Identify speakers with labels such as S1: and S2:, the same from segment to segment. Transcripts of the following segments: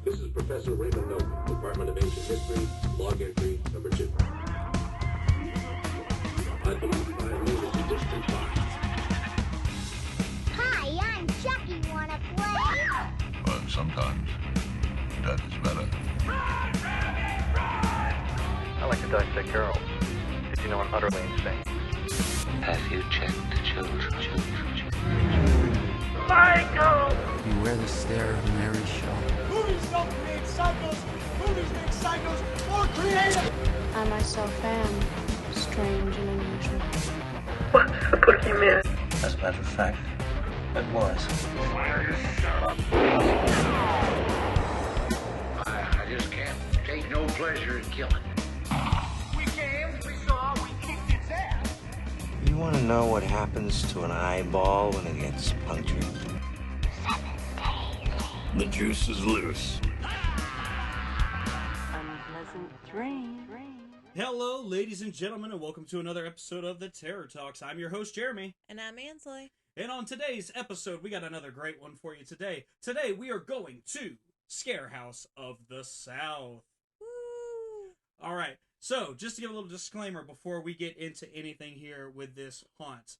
S1: This is Professor Raymond Noble, Department of Ancient History, log entry number 2. I believe I live in distant past.
S2: Hi, I'm Chucky. Wanna play?
S3: Well, sometimes that is better.
S4: Run, Rabbit, run!
S5: I like to dissect girls, if you know I'm utterly insane.
S6: Have you checked the children?
S4: Michael!
S7: Beware the stare of Mary Shaw.
S8: Movies don't create cycles. Movies make cycles more creative.
S9: I myself am strange and unusual.
S4: What's the boogeyman?
S6: As a matter of fact, it was.
S10: I just can't take no pleasure in killing.
S8: We came, we saw, we kicked its ass.
S6: You want to know what happens to an eyeball when it gets punctured?
S3: The juice is loose.
S9: Unpleasant dream.
S11: Hello, ladies and gentlemen, and welcome to another episode of the Terror Talks. I'm your host, Jeremy.
S12: And I'm Ansley.
S11: And on today's episode, we got another great one for you today. Today, we are going to Scare House of the South.
S12: Woo!
S11: All right, so just to give a little disclaimer before we get into anything here with this haunt.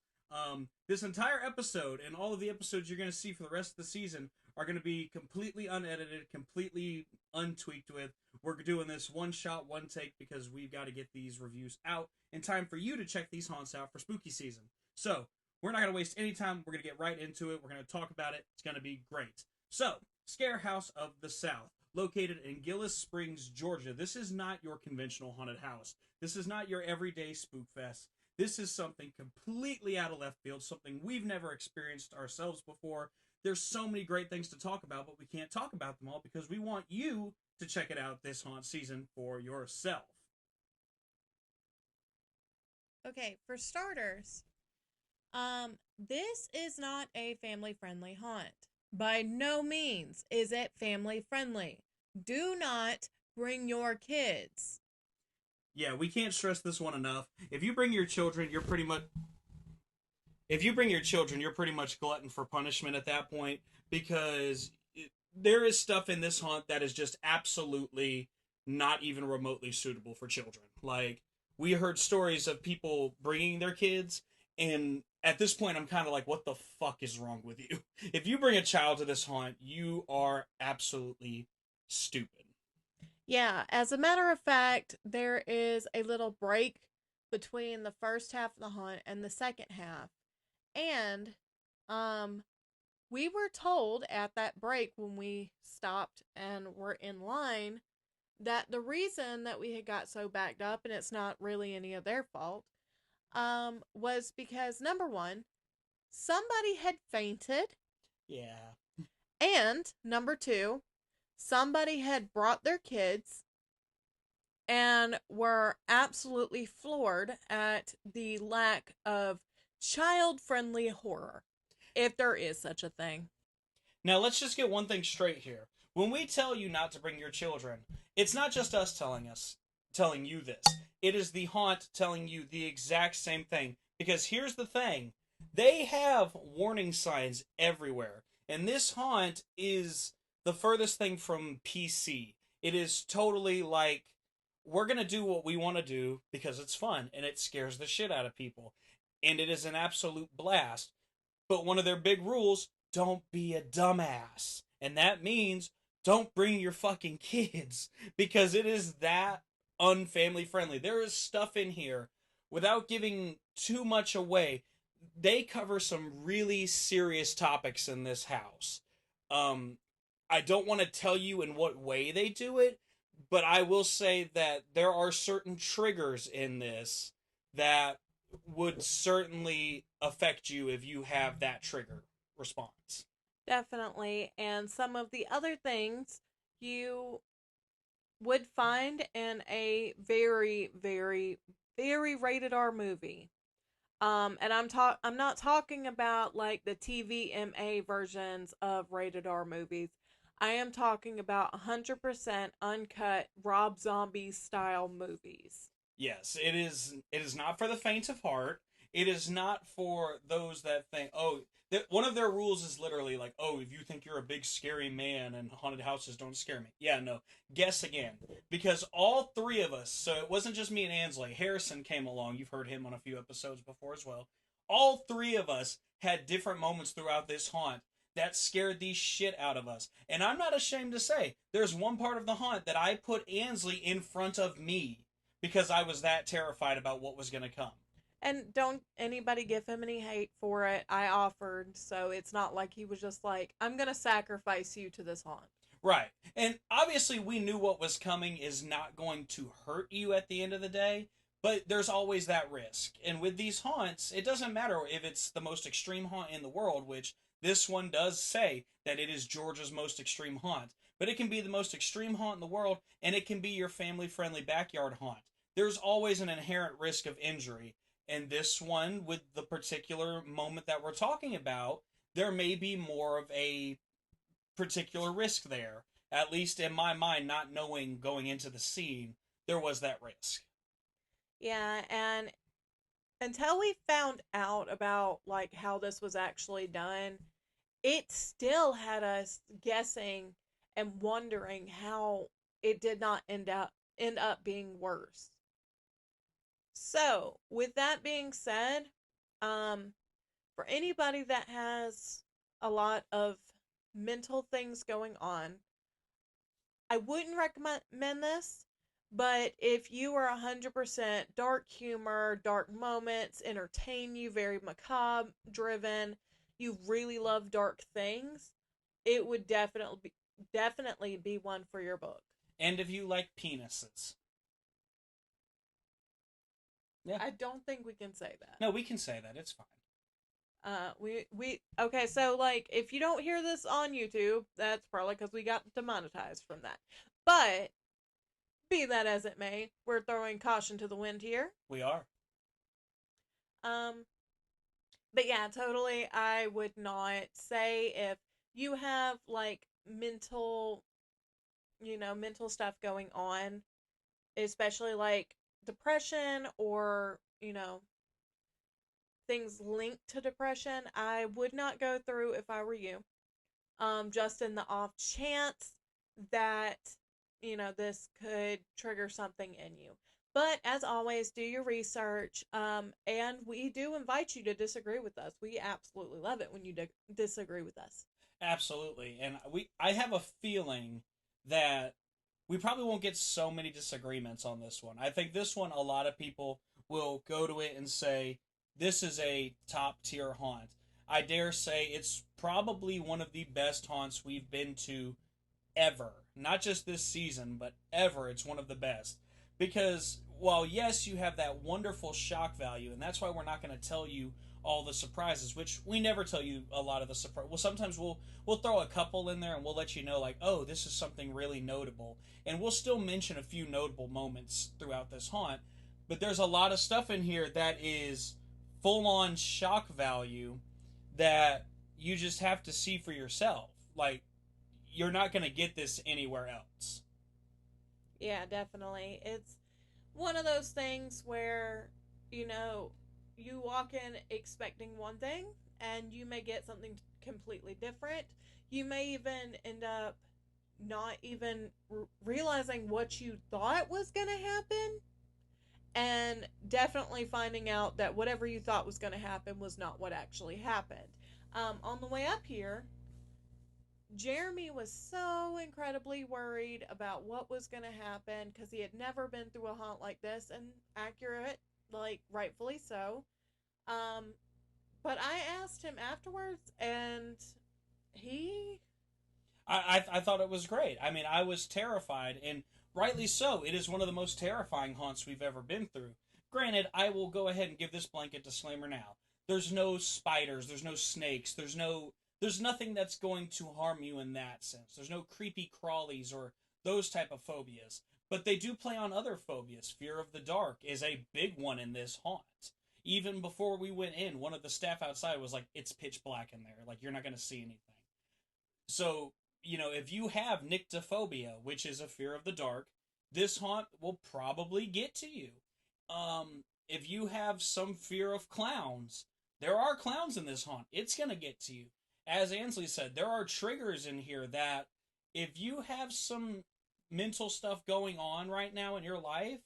S11: This entire episode and all of the episodes you're going to see for the rest of the season are going to be completely unedited, completely untweaked with. We're doing this one shot, one take because we've got to get these reviews out in time for you to check these haunts out for spooky season. So, we're not going to waste any time. We're going to get right into it. We're going to talk about it. It's going to be great. So, Scare House of the South, located in Gillis Springs, Georgia. This is not your conventional haunted house. This is not your everyday spook fest. This is something completely out of left field, something we've never experienced ourselves before. There's so many great things to talk about, but we can't talk about them all because we want you to check it out this haunt season for yourself.
S12: Okay, for starters, this is not a family-friendly haunt. By no means is it family-friendly. Do not bring your kids.
S11: Yeah, we can't stress this one enough. If you bring your children, you're pretty much glutton for punishment at that point, because there is stuff in this haunt that is just absolutely not even remotely suitable for children. Like, we heard stories of people bringing their kids, and at this point I'm kind of like, what the fuck is wrong with you? If you bring a child to this haunt, you are absolutely stupid.
S12: Yeah, as a matter of fact, there is a little break between the first half of the haunt and the second half. And we were told at that break when we stopped and were in line that the reason that we had got so backed up, and it's not really any of their fault, was because, number one, somebody had fainted.
S11: Yeah.
S12: And number two, somebody had brought their kids and were absolutely floored at the lack of child-friendly horror, if there is such a thing.
S11: Now, let's just get one thing straight here. When we tell you not to bring your children, it's not just us telling you this. It is the haunt telling you the exact same thing. Because here's the thing. They have warning signs everywhere. And this haunt is the furthest thing from PC. It is totally like, we're going to do what we want to do because it's fun and it scares the shit out of people. And it is an absolute blast. But one of their big rules, don't be a dumbass. And that means don't bring your fucking kids, because it is that unfamily friendly. There is stuff in here, without giving too much away, they cover some really serious topics in this house. I don't want to tell you in what way they do it, but I will say that there are certain triggers in this that would certainly affect you if you have that trigger response.
S12: Definitely. And some of the other things you would find in a very, very, very rated R movie. And I'm not talking about like the TVMA versions of rated R movies. I am talking about 100% uncut Rob Zombie style movies.
S11: Yes, it is not for the faint of heart. It is not for those that think, oh, One of their rules is literally like, oh, if you think you're a big scary man and haunted houses don't scare me. Yeah, no. Guess again. Because all three of us, so it wasn't just me and Ansley, Harrison came along. You've heard him on a few episodes before as well. All three of us had different moments throughout this haunt that scared the shit out of us. And I'm not ashamed to say, there's one part of the haunt that I put Ansley in front of me because I was that terrified about what was going to come.
S12: And don't anybody give him any hate for it. I offered, so it's not like he was just like, I'm going to sacrifice you to this haunt.
S11: Right. And obviously we knew what was coming is not going to hurt you at the end of the day, but there's always that risk. And with these haunts, it doesn't matter if it's the most extreme haunt in the world, which this one does say that it is Georgia's most extreme haunt. But it can be the most extreme haunt in the world, and it can be your family-friendly backyard haunt. There's always an inherent risk of injury. And this one, with the particular moment that we're talking about, there may be more of a particular risk there. At least in my mind, not knowing going into the scene, there was that risk.
S12: Yeah, and until we found out about like how this was actually done, it still had us guessing and wondering how it did not end up being worse. So, with that being said, for anybody that has a lot of mental things going on, I wouldn't recommend this, but if you are 100% dark humor, dark moments, entertain you, very macabre driven, you really love dark things, it would definitely be one for your book.
S11: And if you like penises.
S12: Yeah. I don't think we can say that.
S11: No, we can say that. It's fine.
S12: Okay, so like if you don't hear this on YouTube, that's probably because we got demonetized from that. But be that as it may, we're throwing caution to the wind here.
S11: We are.
S12: But yeah, totally. I would not say if you have like mental stuff going on, especially like depression or, things linked to depression, I would not go through if I were you. Just in the off chance that, this could trigger something in you. But as always, do your research. And we do invite you to disagree with us. We absolutely love it when you disagree with us.
S11: Absolutely. And I have a feeling that we probably won't get so many disagreements on this one. I think this one, a lot of people will go to it and say, this is a top tier haunt. I dare say it's probably one of the best haunts we've been to ever. Not just this season, but ever. It's one of the best. Because while yes, you have that wonderful shock value, and that's why we're not going to tell you all the surprises, which we never tell you a lot of the surprises. Well, sometimes we'll throw a couple in there and we'll let you know, like, oh, this is something really notable. And we'll still mention a few notable moments throughout this haunt. But there's a lot of stuff in here that is full-on shock value that you just have to see for yourself. Like, you're not going to get this anywhere else.
S12: Yeah, definitely. It's one of those things where, you walk in expecting one thing and you may get something completely different. You may even end up not even realizing what you thought was going to happen, and definitely finding out that whatever you thought was going to happen was not what actually happened. On the way up here, Jeremy was so incredibly worried about what was going to happen because he had never been through a haunt like this, and accurate, like rightfully so. But I asked him afterwards, and
S11: I thought it was great. I mean, I was terrified, and rightly so. It is one of the most terrifying haunts we've ever been through. Granted, I will go ahead and give this blanket disclaimer now. There's no spiders, there's no snakes, there's nothing that's going to harm you in that sense. There's no creepy crawlies or those type of phobias. But they do play on other phobias. Fear of the dark is a big one in this haunt. Even before we went in, one of the staff outside was like, it's pitch black in there. Like, you're not going to see anything. So, if you have nyctophobia, which is a fear of the dark, this haunt will probably get to you. If you have some fear of clowns, there are clowns in this haunt. It's going to get to you. As Ansley said, there are triggers in here that if you have some mental stuff going on right now in your life,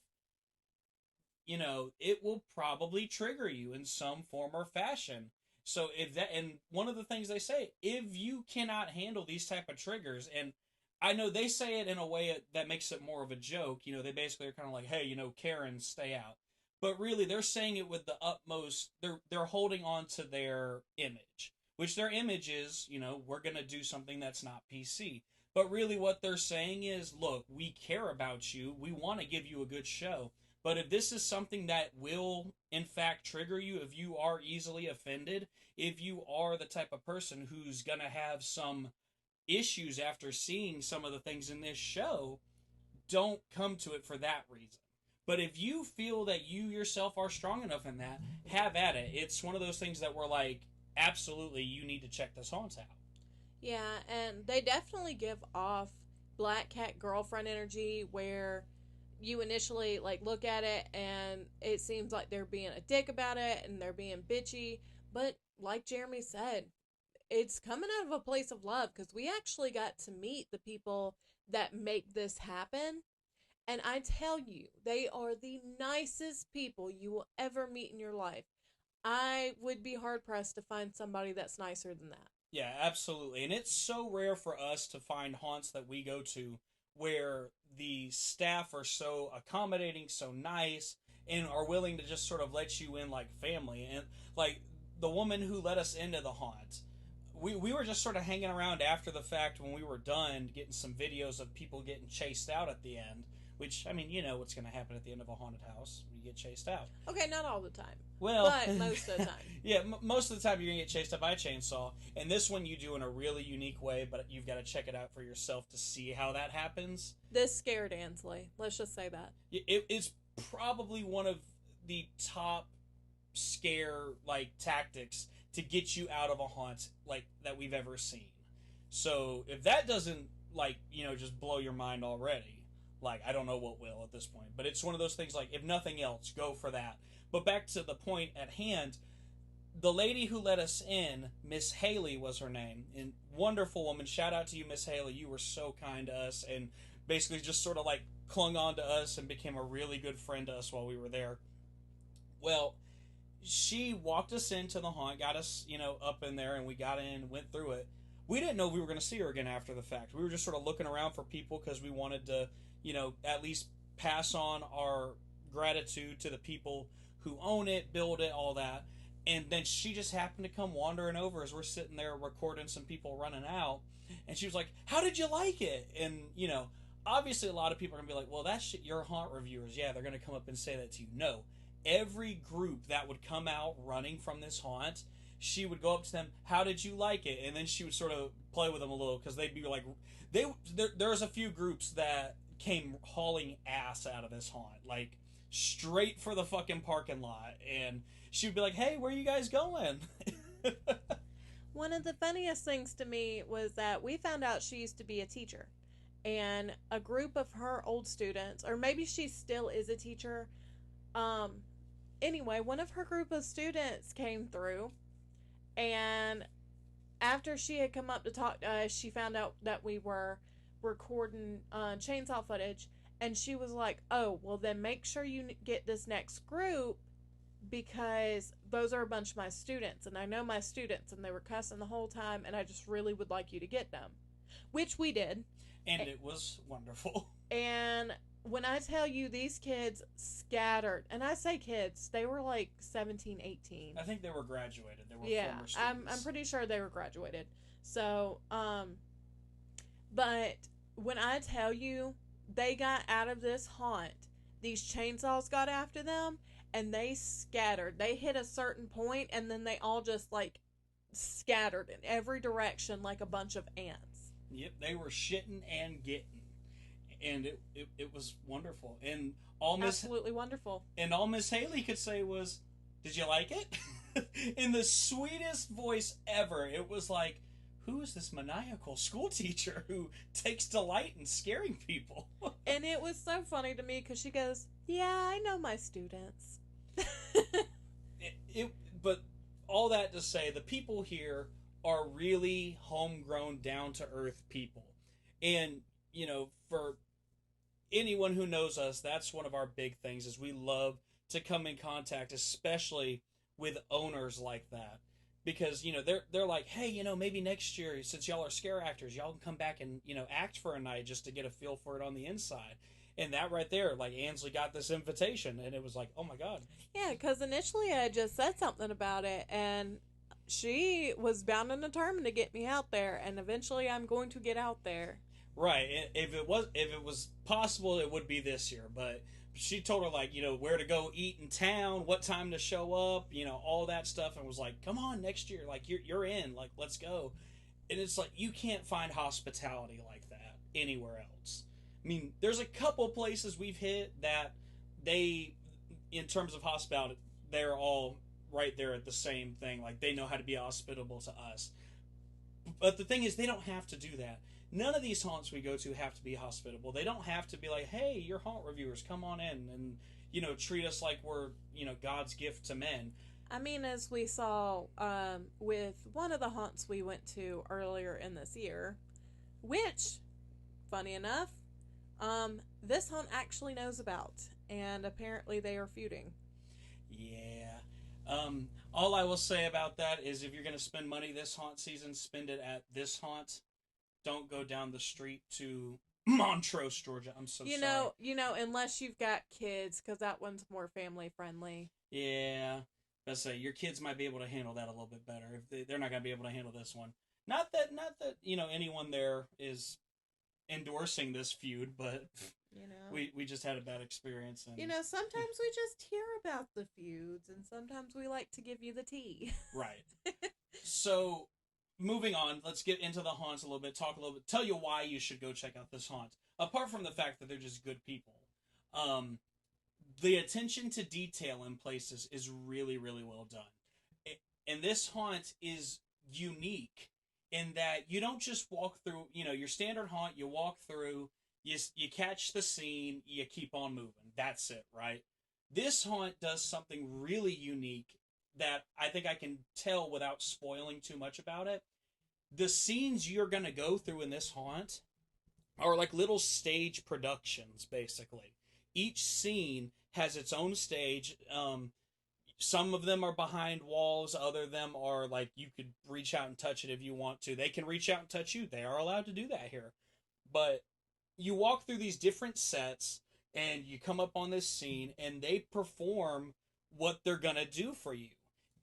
S11: you know, it will probably trigger you in some form or fashion. So if that, and one of the things they say, if you cannot handle these type of triggers, and I know they say it in a way that makes it more of a joke, you know, they basically are kind of like, hey, you know, Karen, stay out. But really, they're saying it with the utmost, they're holding on to their image, which their image is, you know, we're going to do something that's not PC. But really what they're saying is, look, we care about you. We want to give you a good show. But if this is something that will, in fact, trigger you, if you are easily offended, if you are the type of person who's going to have some issues after seeing some of the things in this show, don't come to it for that reason. But if you feel that you yourself are strong enough in that, have at it. It's one of those things that we're like, absolutely, you need to check this haunt out.
S12: Yeah, and they definitely give off Black Cat girlfriend energy where you initially like look at it and it seems like they're being a dick about it and they're being bitchy, but like Jeremy said, it's coming out of a place of love because we actually got to meet the people that make this happen, and I tell you, they are the nicest people you will ever meet in your life. I would be hard pressed to find somebody that's nicer than that.
S11: Yeah, absolutely. And it's so rare for us to find haunts that we go to where the staff are so accommodating, so nice, and are willing to just sort of let you in like family. And like the woman who let us into the haunt, we were just sort of hanging around after the fact when we were done, getting some videos of people getting chased out at the end. Which, I mean, you know what's going to happen at the end of a haunted house. You get chased out.
S12: Okay, not all the time.
S11: Well,
S12: but most of the time.
S11: Yeah, most of the time you're going to get chased out by a chainsaw. And this one you do in a really unique way, but you've got to check it out for yourself to see how that happens.
S12: This scared Ansley. Let's just say that.
S11: It's probably one of the top scare, like, tactics to get you out of a haunt, like, that we've ever seen. So, if that doesn't, like, you know, just blow your mind already, like, I don't know what will at this point. But it's one of those things, like, if nothing else, go for that. But back to the point at hand, the lady who let us in, Miss Haley was her name, and wonderful woman. Shout out to you, Miss Haley. You were so kind to us and basically just sort of, like, clung on to us and became a really good friend to us while we were there. Well, she walked us into the haunt, got us, you know, up in there, and we got in, went through it. We didn't know we were going to see her again after the fact. We were just sort of looking around for people because we wanted to, you know, at least pass on our gratitude to the people who own it, build it, all that. And then she just happened to come wandering over as we're sitting there recording some people running out. And she was like, how did you like it? And, you know, obviously a lot of people are going to be like, well, that's shit, your haunt reviewers. Yeah, they're going to come up and say that to you. No. Every group that would come out running from this haunt, she would go up to them, how did you like it? And then she would sort of play with them a little because they'd be like, there's a few groups that came hauling ass out of this haunt, like straight for the fucking parking lot, and she would be like, hey, where are you guys going?
S12: One of the funniest things to me was that we found out she used to be a teacher, and a group of her old students, or maybe she still is a teacher, anyway, one of her group of students came through, and after she had come up to talk to us, she found out that we were recording chainsaw footage, and she was like, oh, well then make sure you get this next group because those are a bunch of my students, and I know my students, and they were cussing the whole time, and I just really would like you to get them, which we did.
S11: And it was wonderful.
S12: And when I tell you these kids scattered, and I say kids, they were like 17, 18.
S11: I think they were graduated. They were former students.
S12: I'm pretty sure they were graduated. So, but when I tell you they got out of this haunt, these chainsaws got after them, and they scattered. They hit a certain point, and then they all just like scattered in every direction like a bunch of ants.
S11: Yep, they were shitting and getting. And it was wonderful. And all
S12: absolutely wonderful.
S11: And all Miss Haley could say was, did you like it? In the sweetest voice ever. It was like, who is this maniacal school teacher who takes delight in scaring people?
S12: And it was so funny to me because she goes, yeah, I know my students.
S11: But all that to say, the people here are really homegrown, down-to-earth people. And, you know, for anyone who knows us, that's one of our big things, is we love to come in contact, especially with owners like that. Because, you know, they're like, hey, you know, maybe next year, since y'all are scare actors, y'all can come back and, you know, act for a night just to get a feel for it on the inside. And that right there, like, Ansley got this invitation, and it was like, oh my God.
S12: Yeah, because initially I just said something about it, and she was bound and determined to get me out there, and eventually I'm going to get out there.
S11: Right. If it was possible, it would be this year, but she told her, like, you know, where to go eat in town, what time to show up, you know, all that stuff, and was like, come on, next year, like, you're in, like, let's go. And it's like, you can't find hospitality like that anywhere else. I mean, there's a couple places we've hit that they, in terms of hospitality, they're all right there at the same thing. Like, they know how to be hospitable to us. But the thing is, they don't have to do that. None of these haunts we go to have to be hospitable. They don't have to be like, hey, you're haunt reviewers, come on in and, you know, treat us like we're, you know, God's gift to men.
S12: I mean, as we saw with one of the haunts we went to earlier in this year, which, funny enough, this haunt actually knows about, and apparently they are feuding.
S11: Yeah. All I will say about that is, if you're going to spend money this haunt season, spend it at this haunt. Don't go down the street to Montrose, Georgia. I'm so sorry.
S12: You know, unless you've got kids, because that one's more family friendly.
S11: Yeah. I say your kids might be able to handle that a little bit better. If they're not going to be able to handle this one. Not that you know, anyone there is endorsing this feud, but
S12: you know,
S11: we just had a bad experience. And,
S12: you know, sometimes we just hear about the feuds, and sometimes we like to give you the tea.
S11: Right. So, moving on, let's get into the haunts a little bit, talk a little bit, tell you why you should go check out this haunt. Apart from the fact that they're just good people. The attention to detail in places is really, really well done. And this haunt is unique in that you don't just walk through, you know, your standard haunt, you walk through, you catch the scene, you keep on moving. That's it, right? This haunt does something really unique that I think I can tell without spoiling too much about it. The scenes you're going to go through in this haunt are like little stage productions, basically. Each scene has its own stage. Some of them are behind walls. Other of them are like, you could reach out and touch it if you want to. They can reach out and touch you. They are allowed to do that here. But you walk through these different sets, and you come up on this scene, and they perform what they're going to do for you.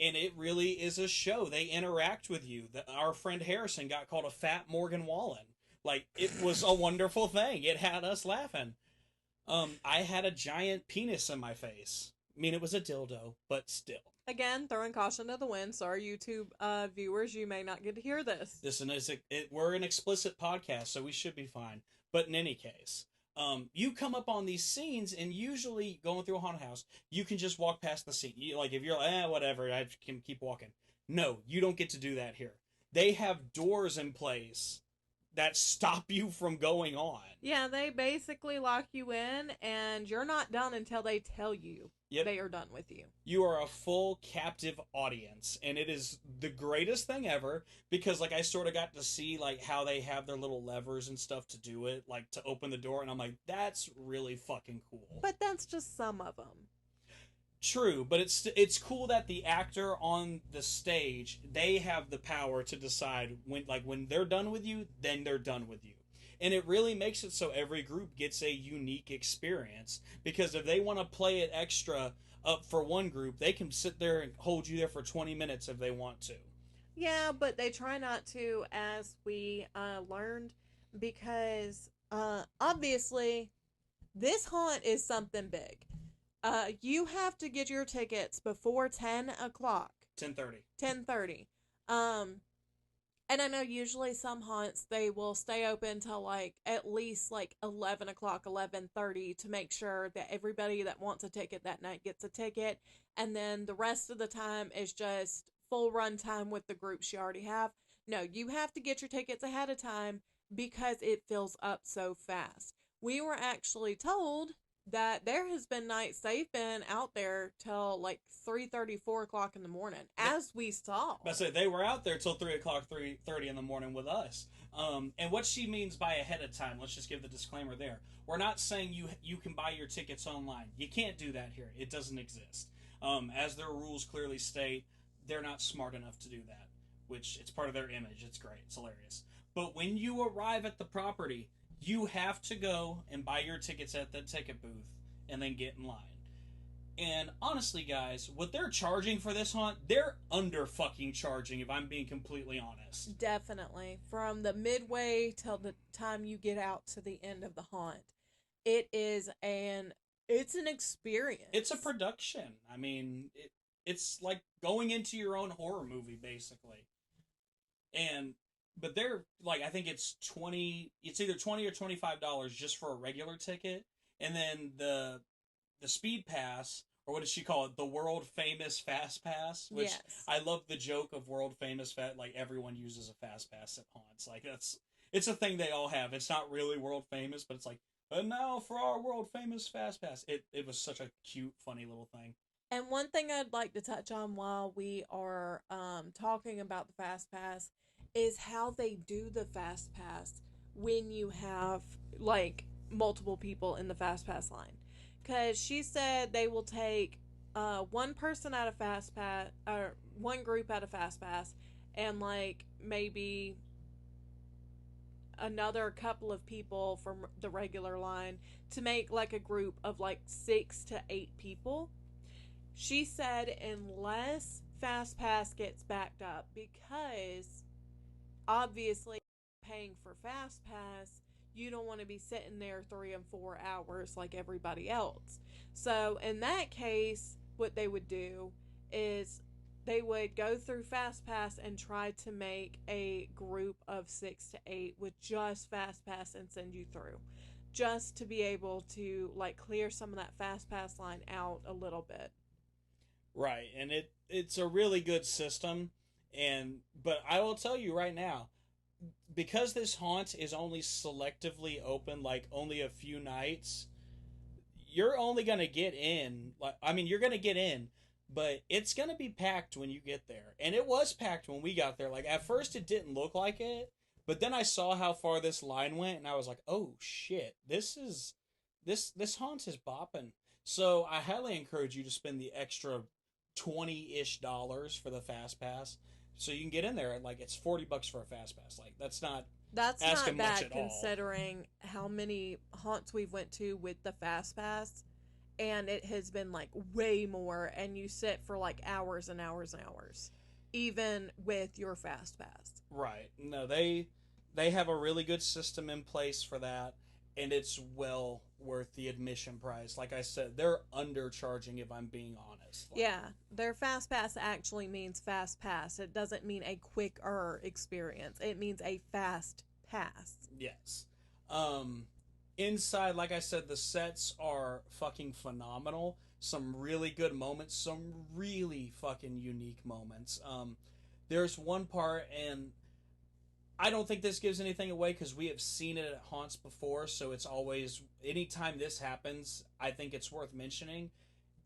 S11: And it really is a show. They interact with you. Our friend Harrison got called a fat Morgan Wallen. Like, it was a wonderful thing. It had us laughing. I had a giant penis in my face. I mean, it was a dildo, but still.
S12: Again, throwing caution to the wind. Sorry, YouTube viewers, you may not get to hear this.
S11: We're an explicit podcast, so we should be fine. But in any case, you come up on these scenes, and usually going through a haunted house, you can just walk past the scene. Like, if you're like, whatever, I can keep walking. No, you don't get to do that here. They have doors in place that stop you from going on.
S12: Yeah, they basically lock you in, and you're not done until they tell you they are done with you.
S11: You are a full captive audience, and it is the greatest thing ever, because, like, I sort of got to see, like, how they have their little levers and stuff to do it, like, to open the door, and I'm like, that's really fucking cool.
S12: But that's just some of them.
S11: True, but it's cool that the actor on the stage, they have the power to decide when they're done with you, then they're done with you. And it really makes it so every group gets a unique experience, because if they want to play it extra up for one group, they can sit there and hold you there for 20 minutes if they want to.
S12: Yeah, but they try not to, as we learned, because obviously this haunt is something big. You have to get your tickets before 10 o'clock.
S11: 10:30.
S12: 10:30. And I know usually some haunts, they will stay open till like at least like 11 o'clock, 11:30 to make sure that everybody that wants a ticket that night gets a ticket. And then the rest of the time is just full run time with the groups you already have. No, you have to get your tickets ahead of time because it fills up so fast. We were actually told that there has been nights they've been out there till like 3:30, 4 o'clock in the morning, as we saw.
S11: I said they were out there till 3 o'clock, 3:30 in the morning with us. And what she means by ahead of time, let's just give the disclaimer there. We're not saying you can buy your tickets online. You can't do that here. It doesn't exist. As their rules clearly state, they're not smart enough to do that, which it's part of their image. It's great. It's hilarious. But when you arrive at the property, you have to go and buy your tickets at the ticket booth and then get in line. And honestly, guys, what they're charging for this haunt, they're under fucking charging, if I'm being completely honest.
S12: Definitely. From the midway till the time you get out to the end of the haunt, it's an experience.
S11: It's a production. I mean, it's like going into your own horror movie, basically. But they're like, I think it's either $20 or $25 just for a regular ticket, and then the speed pass, or what does she call it? The world famous fast pass, which
S12: yes.
S11: I love the joke of world famous like everyone uses a fast pass at haunts. Like it's a thing they all have. It's not really world famous, but it's like, and now for our world famous fast pass. It was such a cute, funny little thing.
S12: And one thing I'd like to touch on while we are talking about the fast pass is how they do the fast pass when you have like multiple people in the fast pass line. Because she said they will take one person out of fast pass, or one group out of fast pass, and like maybe another couple of people from the regular line to make like a group of like 6 to 8 people. She said unless fast pass gets backed up, because obviously paying for fast pass, you don't want to be sitting there 3 and 4 hours like everybody else. So in that case, what they would do is they would go through fast pass and try to make a group of 6 to 8 with just fast pass and send you through, just to be able to like clear some of that fast pass line out a little bit.
S11: Right, and it's a really good system, but I will tell you right now, because this haunt is only selectively open, like only a few nights, you're only going to get in, you're going to get in, but it's going to be packed when you get there. And it was packed when we got there. Like, at first it didn't look like it, but then I saw how far this line went, and I was like, oh shit, this haunt is bopping. So I highly encourage you to spend the extra $20-ish for the fast pass, so you can get in there. And like, it's $40 for a fast pass. Like, that's not
S12: bad considering how many haunts we've went to with the fast pass, and it has been like way more, and you sit for like hours and hours and hours even with your fast pass.
S11: Right. No, they have a really good system in place for that, and it's well worth the admission price. Like I said, they're undercharging, if I'm being honest.
S12: Yeah, their fast pass actually means fast pass. It doesn't mean a quicker experience. It means a fast pass.
S11: Yes. Inside, like I said, the sets are fucking phenomenal. Some really good moments, some really fucking unique moments. There's one part, and I don't think this gives anything away because we have seen it at haunts before, so it's always, anytime this happens, I think it's worth mentioning.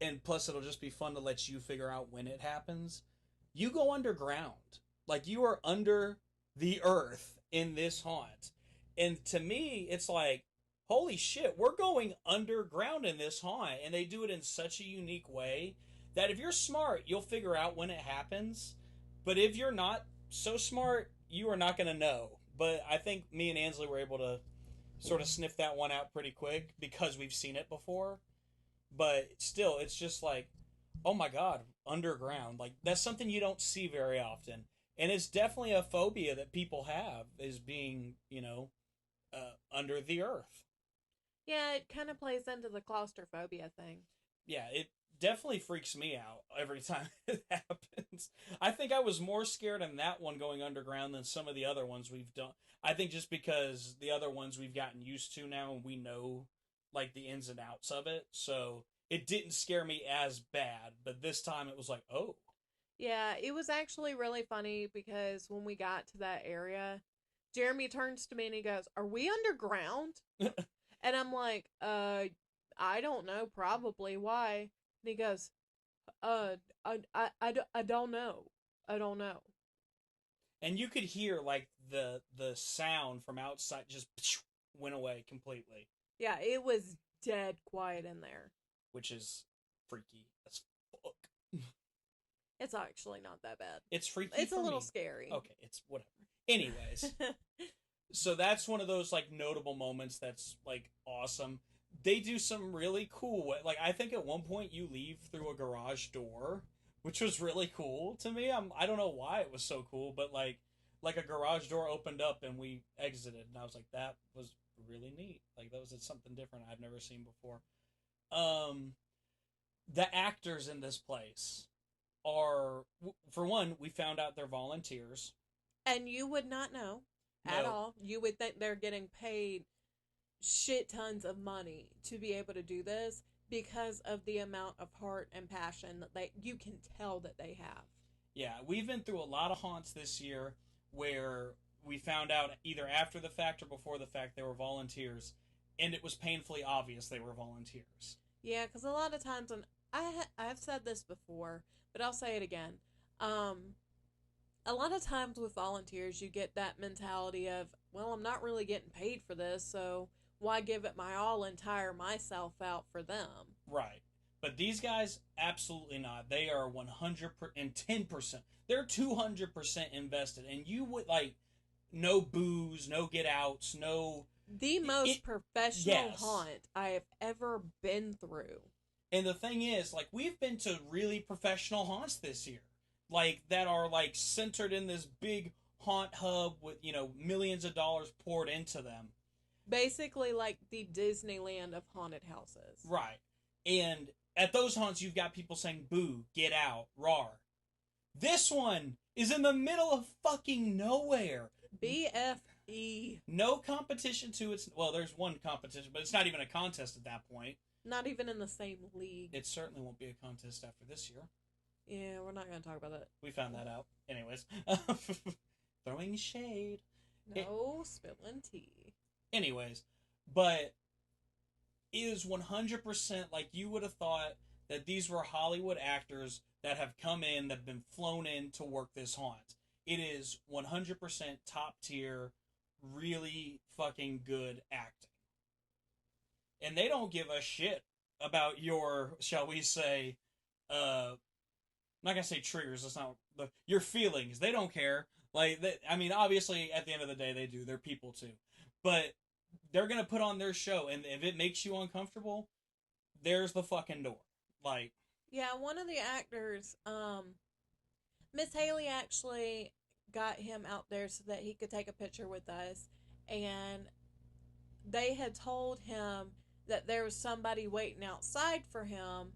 S11: And plus, it'll just be fun to let you figure out when it happens. You go underground. Like, you are under the earth in this haunt. And to me, it's like, holy shit, we're going underground in this haunt. And they do it in such a unique way that if you're smart, you'll figure out when it happens. But if you're not so smart, you are not going to know. But I think me and Ansley were able to sort of sniff that one out pretty quick because we've seen it before. But still, it's just like, oh my god, underground. Like, that's something you don't see very often. And it's definitely a phobia that people have, is being, under the earth.
S12: Yeah, it kind of plays into the claustrophobia thing.
S11: Yeah, it definitely freaks me out every time it happens. I think I was more scared in that one going underground than some of the other ones we've done. I think just because the other ones we've gotten used to now, and we know like the ins and outs of it, so it didn't scare me as bad. But this time it was like, oh.
S12: Yeah, it was actually really funny because when we got to that area, Jeremy turns to me and he goes, "Are we underground?" And I'm like, I I don't know, probably. Why? And he goes, I don't know. I don't know.
S11: And you could hear, like, the sound from outside just went away completely.
S12: Yeah, it was dead quiet in there.
S11: Which is freaky as fuck.
S12: It's actually not that bad.
S11: It's freaky.
S12: It's a little scary.
S11: Okay, it's whatever. Anyways, so that's one of those, like, notable moments that's, like, awesome. They do some really cool, like, I think at one point you leave through a garage door, which was really cool to me. I don't know why it was so cool, but like a garage door opened up and we exited, and I was like, that was really neat. Like, that was something different I've never seen before. The actors in this place are, for one, we found out they're volunteers.
S12: And you would not know at all. You would think they're getting paid shit tons of money to be able to do this because of the amount of heart and passion that you can tell that they have.
S11: Yeah, we've been through a lot of haunts this year where we found out either after the fact or before the fact they were volunteers, and it was painfully obvious they were volunteers.
S12: Yeah, because a lot of times, and I've said this before, but I'll say it again. A lot of times with volunteers, you get that mentality of, well, I'm not really getting paid for this, so why give it my all and tire myself out for them?
S11: Right. But these guys, absolutely not. They are 110%. They're 200% invested. And you would, like, no booze, no get outs, no...
S12: The most professional haunt I have ever been through.
S11: And the thing is, like, we've been to really professional haunts this year. Like, that are, like, centered in this big haunt hub with, you know, millions of dollars poured into them.
S12: Basically like the Disneyland of haunted houses. Right.
S11: And at those haunts, you've got people saying, boo, get out, rawr. This one is in the middle of fucking nowhere.
S12: BFE.
S11: No competition to its... Well, there's one competition, but it's not even a contest at that point.
S12: Not even in the same league.
S11: It certainly won't be a contest after this year.
S12: Yeah, we're not going to talk about that.
S11: We found that out. Anyways. Throwing shade.
S12: No spilling tea.
S11: Anyways. But it is 100% like you would have thought that these were Hollywood actors that have come in, that have been flown in to work this haunt. It is 100% top tier, really fucking good acting. And they don't give a shit about your, shall we say, I'm not gonna say triggers. That's not your feelings. They don't care. Like, I mean, obviously, at the end of the day, they do. They're people too, but they're gonna put on their show, and if it makes you uncomfortable, there's the fucking door. Like,
S12: yeah, one of the actors, Miss Haley actually got him out there so that he could take a picture with us, and they had told him that there was somebody waiting outside for him.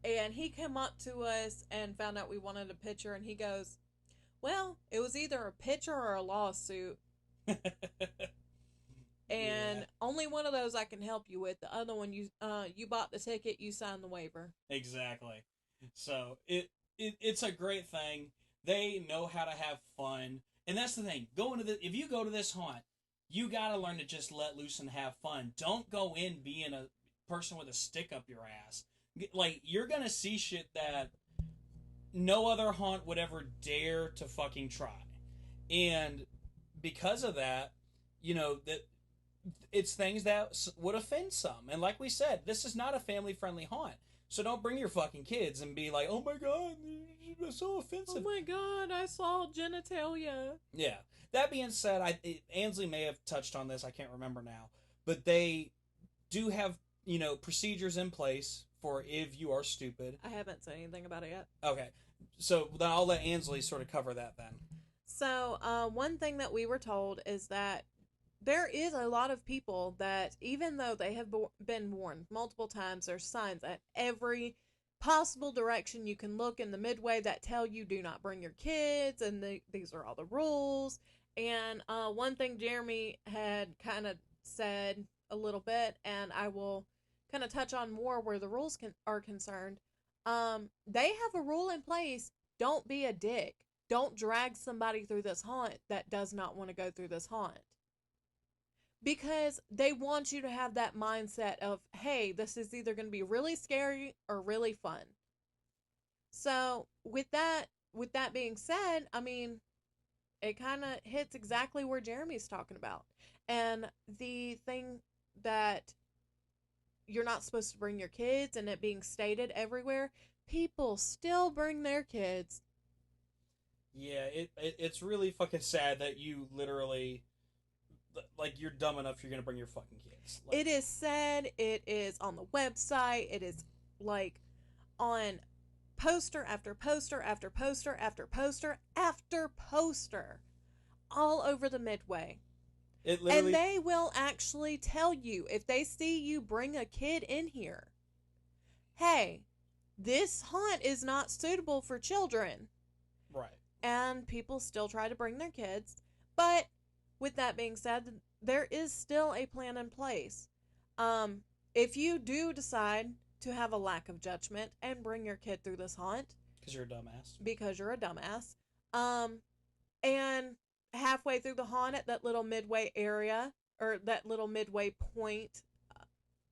S12: And he came up to us and found out we wanted a picture, and he goes, well, it was either a picture or a lawsuit. And only one of those I can help you with. The other one, you bought the ticket, you signed the waiver.
S11: Exactly. So it's a great thing. They know how to have fun. And that's the thing. If you go to this haunt, you gotta learn to just let loose and have fun. Don't go in being a person with a stick up your ass. Like, you're gonna see shit that no other haunt would ever dare to fucking try. And because of that, you know, that it's things that would offend some. And like we said, this is not a family-friendly haunt. So don't bring your fucking kids and be like, oh my god, it's so offensive.
S12: Oh my god, I saw genitalia.
S11: Yeah. That being said, Ansley may have touched on this, I can't remember now. But they do have, you know, procedures in place for if you are stupid.
S12: I haven't said anything about it yet.
S11: Okay. So then I'll let Ansley sort of cover that then.
S12: So, one thing that we were told is that there is a lot of people that, even though they have been warned multiple times, there's signs at every possible direction you can look in the midway that tell you do not bring your kids, and these are all the rules. And one thing Jeremy had kind of said a little bit, and I will kind of touch on more where the rules are concerned. They have a rule in place. Don't be a dick. Don't drag somebody through this haunt that does not want to go through this haunt. Because they want you to have that mindset of, hey, this is either going to be really scary or really fun. So with that being said, I mean, it kind of hits exactly where Jeremy's talking about. And the thing that you're not supposed to bring your kids and it being stated everywhere, people still bring their kids.
S11: Yeah, it's really fucking sad that you literally, like, you're dumb enough you're gonna bring your fucking kids. Like,
S12: it is said, it is on the website, it is like on poster after poster after poster after poster after poster all over the Midway. And they will actually tell you, if they see you bring a kid in here, hey, this haunt is not suitable for children.
S11: Right.
S12: And people still try to bring their kids. But with that being said, there is still a plan in place. If you do decide to have a lack of judgment and bring your kid through this haunt,
S11: because you're a
S12: dumbass, and halfway through the haunt at that little midway area, or that little midway point,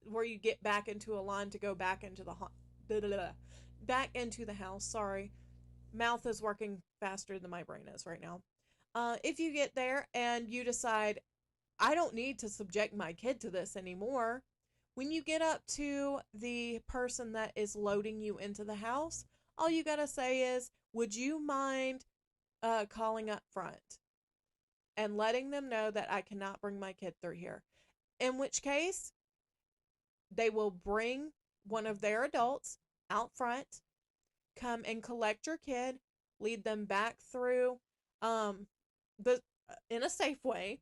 S12: where you get back into a line to go back into the haunt, back into the house, sorry, mouth is working faster than my brain is right now. If you get there and you decide, I don't need to subject my kid to this anymore, when you get up to the person that is loading you into the house, all you gotta say is, would you mind calling up front and letting them know that I cannot bring my kid through here? In which case, they will bring one of their adults out front, come and collect your kid, lead them back through in a safe way,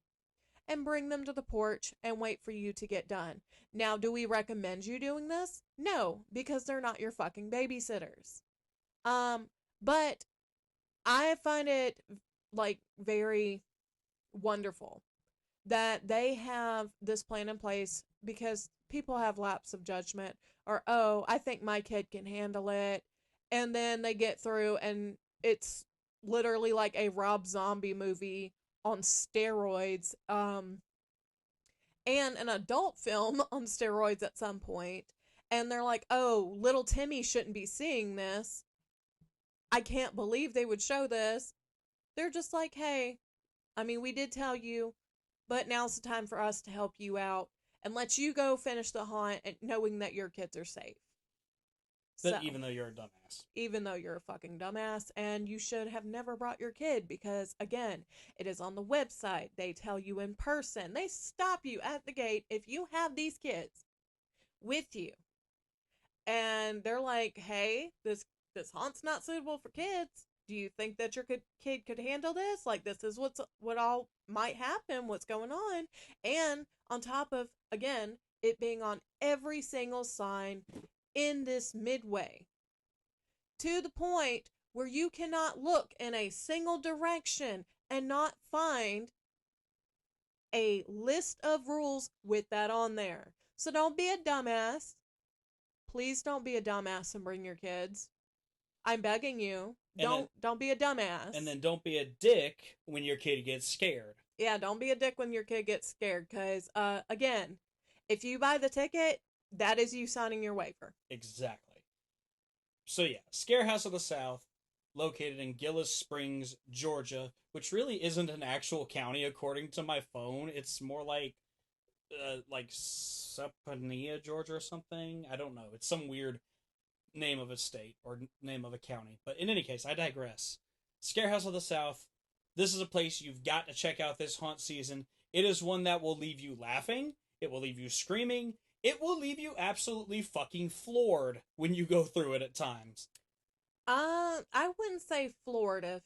S12: and bring them to the porch and wait for you to get done. Now, do we recommend you doing this? No, because they're not your fucking babysitters. But I find it like very wonderful that they have this plan in place, because people have lapse of judgment, or, oh, I think my kid can handle it. And then they get through and it's literally like a Rob Zombie movie on steroids, and an adult film on steroids at some point, and they're like, oh, little Timmy shouldn't be seeing this. I can't believe they would show this. They're just like, hey, I mean, we did tell you, but now's the time for us to help you out and let you go finish the haunt, and knowing that your kids are safe.
S11: But so, even though you're a dumbass.
S12: Even though you're a fucking dumbass, and you should have never brought your kid, because, again, it is on the website. They tell you in person. They stop you at the gate if you have these kids with you. And they're like, hey, this haunt's not suitable for kids. Do you think that your kid could handle this? Like, this is what all might happen, what's going on. And on top of, again, it being on every single sign in this midway, to the point where you cannot look in a single direction and not find a list of rules with that on there. So don't be a dumbass. Please don't be a dumbass and bring your kids. I'm begging you. Don't be a dumbass.
S11: And then don't be a dick when your kid gets scared.
S12: Yeah, don't be a dick when your kid gets scared, because, again, if you buy the ticket, that is you signing your waiver.
S11: Exactly. So yeah, Scare House of the South, located in Gillis Springs, Georgia, which really isn't an actual county according to my phone. It's more like Sapania, Georgia or something. I don't know. It's some weird name of a state or name of a county. But in any case, I digress. Scare House of the South, this is a place you've got to check out this haunt season. It is one that will leave you laughing. It will leave you screaming. It will leave you absolutely fucking floored when you go through it at times.
S12: I wouldn't say floored. If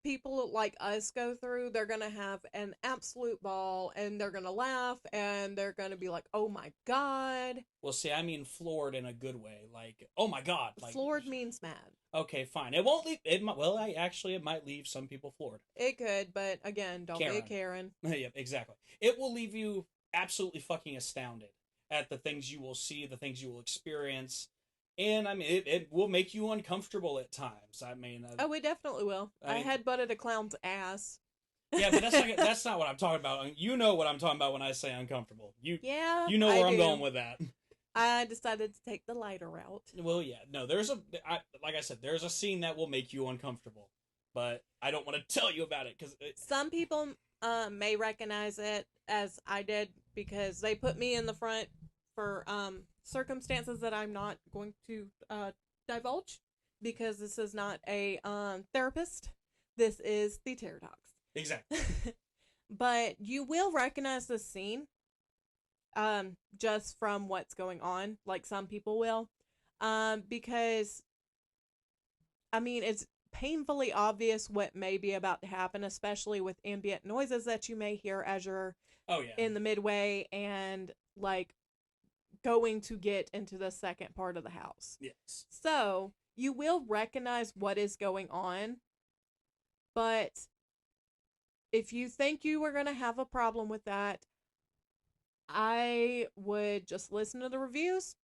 S12: people like us go through, they're gonna have an absolute ball, and they're gonna laugh, and they're gonna be like, oh my god.
S11: Well, see, I mean floored in a good way. Like, oh my god. Like,
S12: floored means mad.
S11: Okay, fine. It won't leave, it might leave some people floored.
S12: It could, but again, don't be a Karen.
S11: Yeah, exactly. It will leave you absolutely fucking astounded at the things you will see, the things you will experience. And, I mean, it will make you uncomfortable at times. I mean...
S12: oh, it definitely will. I headbutted a clown's ass.
S11: Yeah, but that's not what I'm talking about. You know what I'm talking about when I say uncomfortable. You know where I'm going with that.
S12: I decided to take the lighter route.
S11: Well, yeah, no, like I said, there's a scene that will make you uncomfortable, but I don't want to tell you about it because
S12: some people may recognize it as I did because they put me in the front for circumstances that I'm not going to divulge because this is not a therapist. This is the Terror Talks.
S11: Exactly.
S12: But you will recognize the scene just from what's going on, like some people will, because I mean it's painfully obvious what may be about to happen, especially with ambient noises that you may hear as you're in the midway and like going to get into the second part of the house.
S11: Yes.
S12: So you will recognize what is going on, but if you think you are going to have a problem with that, I would just listen to the reviews,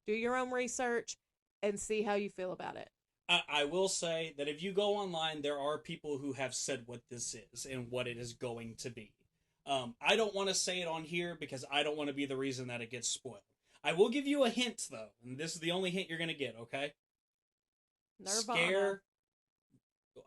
S12: do your own research, and see how you feel about it.
S11: I will say that if you go online, there are people who have said what this is and what it is going to be. I don't want to say it on here because I don't want to be the reason that it gets spoiled. I will give you a hint, though, and this is the only hint you're going to get, okay?
S12: Nirvana.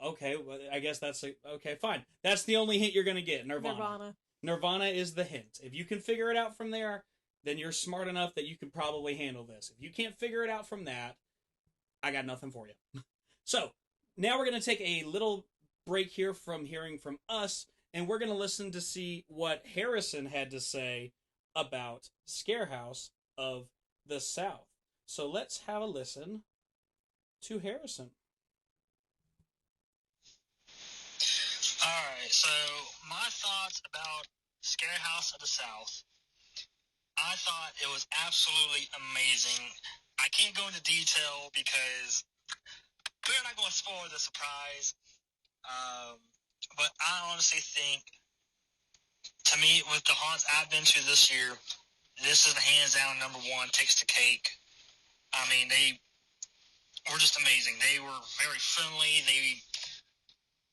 S11: Okay, well, I guess that's okay, fine. That's the only hint you're going to get, Nirvana. Nirvana is the hint. If you can figure it out from there, then you're smart enough that you can probably handle this. If you can't figure it out from that, I got nothing for you. So, now we're going to take a little break here from hearing from us, and we're going to listen to see what Harrison had to say about Scarehouse of the South. So let's have a listen to Harrison.
S13: Alright, so my thoughts about Scarehouse of the South. I thought it was absolutely amazing. I can't go into detail because we're not going to spoil the surprise. But I honestly think, to me, with the haunts I've been to this year, this is hands down number one, takes the cake. I mean, they were just amazing. They were very friendly. They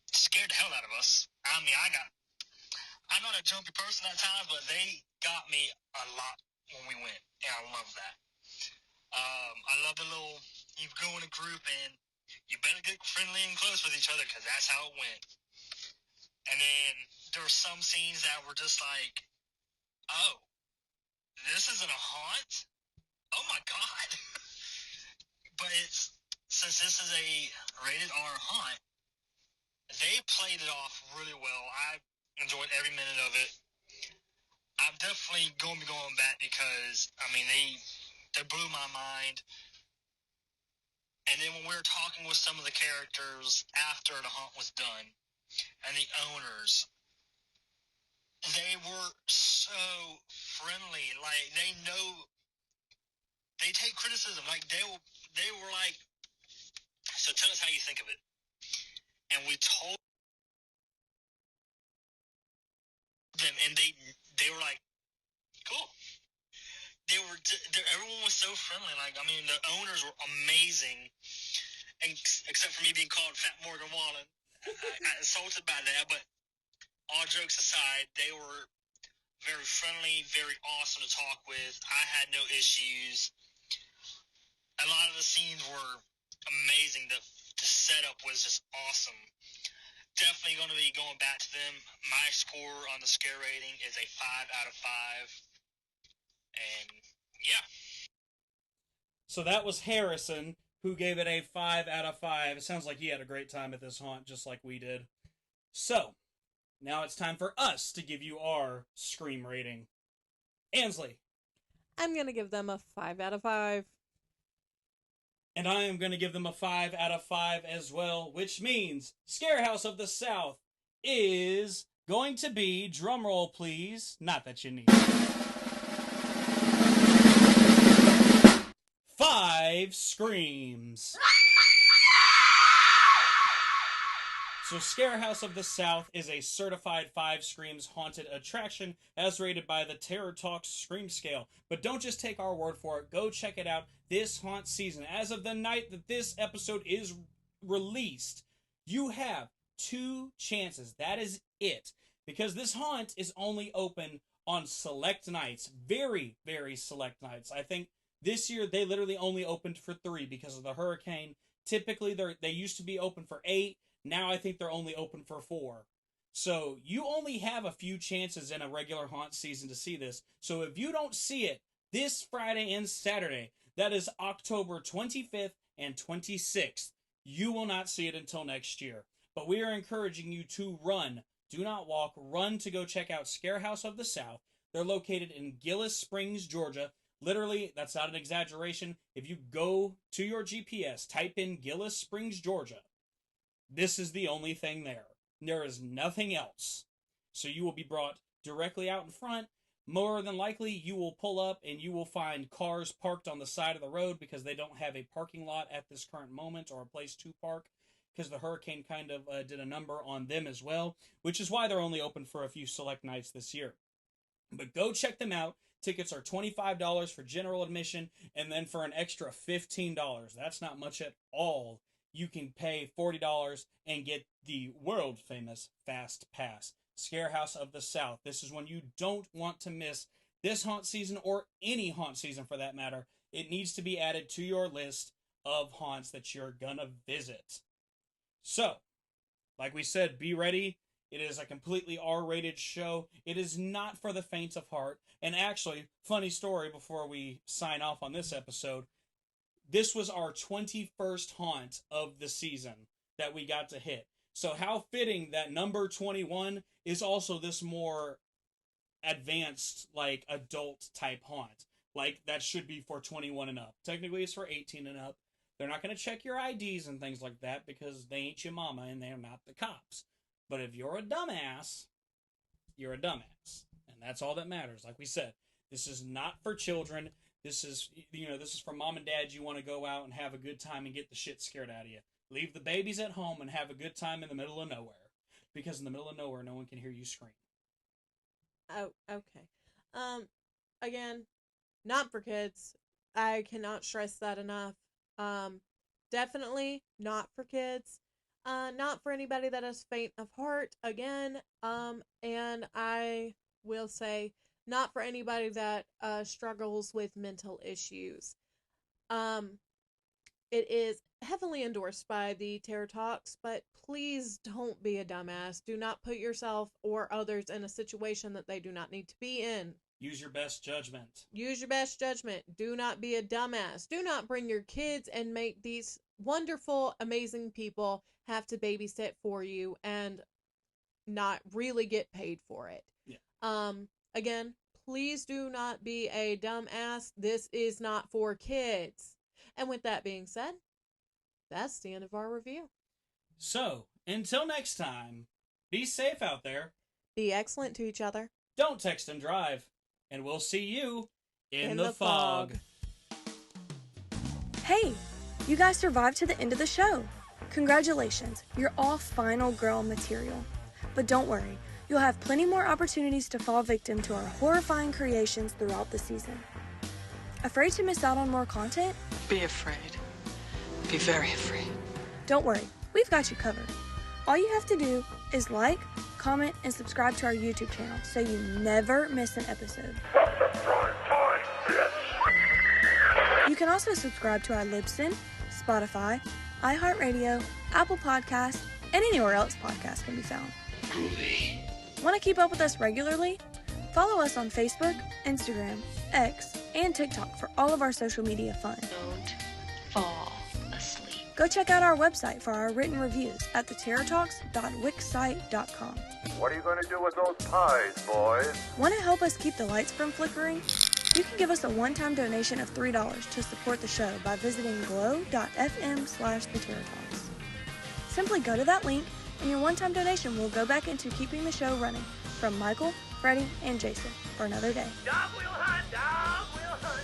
S13: scared the hell out of us. I mean, I'm not a jumpy person at times, but they got me a lot when we went, and I love that. I love the little, you go in a group and you better get friendly and close with each other because that's how it went. And then there were some scenes that were just like, oh, this isn't a haunt? Oh my God. But since this is a rated R haunt, they played it off really well. I enjoyed every minute of it. I'm definitely going to be going back because, I mean, they blew my mind. And then when we were talking with some of the characters after the haunt was done, and the owners, they were so friendly. Like, they know, they take criticism. Like, they were like, so tell us how you think of it. And we told them, and they were like, cool. Everyone was so friendly. Like, I mean, the owners were amazing, and except for me being called Fat Morgan Wallen. I insulted by that, but all jokes aside, they were very friendly, very awesome to talk with. I had no issues. A lot of the scenes were amazing. The setup was just awesome. Definitely going to be going back to them. My score on the scare rating is a 5 out of 5. And, yeah.
S11: So that was Harrison, who gave it a 5 out of 5. It sounds like he had a great time at this haunt, just like we did. So, now it's time for us to give you our Scream rating. Ansley.
S12: I'm going to give them a 5 out of 5.
S11: And I am going to give them a 5 out of 5 as well, which means Scarehouse of the South is going to be, drumroll please, not that you need it, 5 screams. So Scarehouse of the South is a certified 5 screams haunted attraction as rated by the Terror Talks Scream Scale. But don't just take our word for it. Go check it out this haunt season. As of the night that this episode is released, you have 2 chances. That is it. Because this haunt is only open on select nights. Very, very select nights. I think this year they literally only opened for 3 because of the hurricane. Typically, they used to be open for 8. Now I think they're only open for 4. So you only have a few chances in a regular haunt season to see this. So if you don't see it this Friday and Saturday, that is October 25th and 26th, you will not see it until next year. But we are encouraging you to run. Do not walk. Run to go check out Scare House of the South. They're located in Gillis Springs, Georgia. Literally, that's not an exaggeration. If you go to your GPS, type in Gillis Springs, Georgia, this is the only thing there. There is nothing else. So you will be brought directly out in front. More than likely, you will pull up and you will find cars parked on the side of the road because they don't have a parking lot at this current moment or a place to park because the hurricane kind of did a number on them as well, which is why they're only open for a few select nights this year. But go check them out. Tickets are $25 for general admission, and then for an extra $15, that's not much at all, you can pay $40 and get the world-famous Fast Pass. Scare House of the South. This is one you don't want to miss this haunt season, or any haunt season for that matter. It needs to be added to your list of haunts that you're gonna visit. So, like we said, be ready. It is a completely R-rated show. It is not for the faint of heart. And actually, funny story before we sign off on this episode, this was our 21st haunt of the season that we got to hit. So how fitting that number 21 is also this more advanced, like, adult type haunt. Like, that should be for 21 and up. Technically, it's for 18 and up. They're not going to check your IDs and things like that because they ain't your mama and they're not the cops. But if you're a dumbass, you're a dumbass. And that's all that matters. Like we said, this is not for children. This is, this is for mom and dad. You want to go out and have a good time and get the shit scared out of you. Leave the babies at home and have a good time in the middle of nowhere. Because in the middle of nowhere, no one can hear you scream.
S12: Oh, okay. Again, not for kids. I cannot stress that enough. Definitely not for kids. Not for anybody that is faint of heart, again, and I will say, not for anybody that, struggles with mental issues. It is heavily endorsed by the Terror Talks, but please don't be a dumbass. Do not put yourself or others in a situation that they do not need to be in.
S11: Use your best judgment.
S12: Use your best judgment. Do not be a dumbass. Do not bring your kids and make these wonderful, amazing people have to babysit for you and not really get paid for it.
S11: Yeah.
S12: Again, please do not be a dumbass. This is not for kids. And with that being said, that's the end of our review.
S11: So, until next time, be safe out there.
S12: Be excellent to each other.
S11: Don't text and drive. And we'll see you in the fog.
S14: Hey, you guys survived to the end of the show. Congratulations, you're all final girl material. But don't worry, you'll have plenty more opportunities to fall victim to our horrifying creations throughout the season. Afraid to miss out on more content?
S15: Be afraid. Be very afraid.
S14: Don't worry, we've got you covered. All you have to do is like, comment, and subscribe to our YouTube channel so you never miss an episode. You can also subscribe to our Libsyn, Spotify, iHeartRadio, Apple Podcasts, and anywhere else podcasts can be found.
S10: Groovy.
S14: Want to keep up with us regularly? Follow us on Facebook, Instagram, X, and TikTok for all of our social media fun.
S15: Don't fall asleep.
S14: Go check out our website for our written reviews at theterrortalks.wixsite.com.
S16: What are you going to do with those pies, boys?
S14: Want to help us keep the lights from flickering? You can give us a one-time donation of $3 to support the show by visiting glow.fm/theterrortalks. Simply go to that link, and your one-time donation will go back into keeping the show running from Michael, Freddie, and Jason for another day.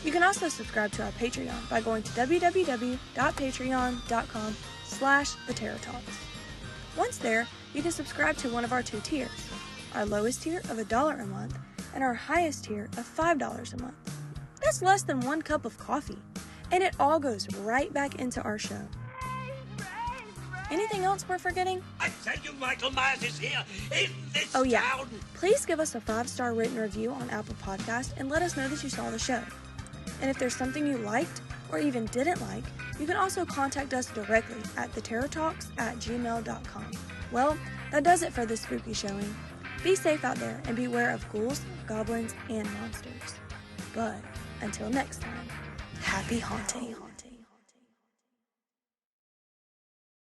S14: You can also subscribe to our Patreon by going to www.patreon.com/theterrortalks. Once there, you can subscribe to one of our 2 tiers, our lowest tier of $1 a month and our highest tier of $5 a month. That's less than 1 cup of coffee, and it all goes right back into our show. Anything else we're forgetting?
S8: I tell you, Michael Myers is here in this
S14: Oh yeah,
S8: town.
S14: please give us a 5-star written review on Apple Podcast and let us know that you saw the show. And if there's something you liked or even didn't like, you can also contact us directly at theterrortalks@gmail.com. Well, that does it for this spooky showing. Be safe out there and beware of ghouls, goblins, and monsters. But until next time, happy haunting.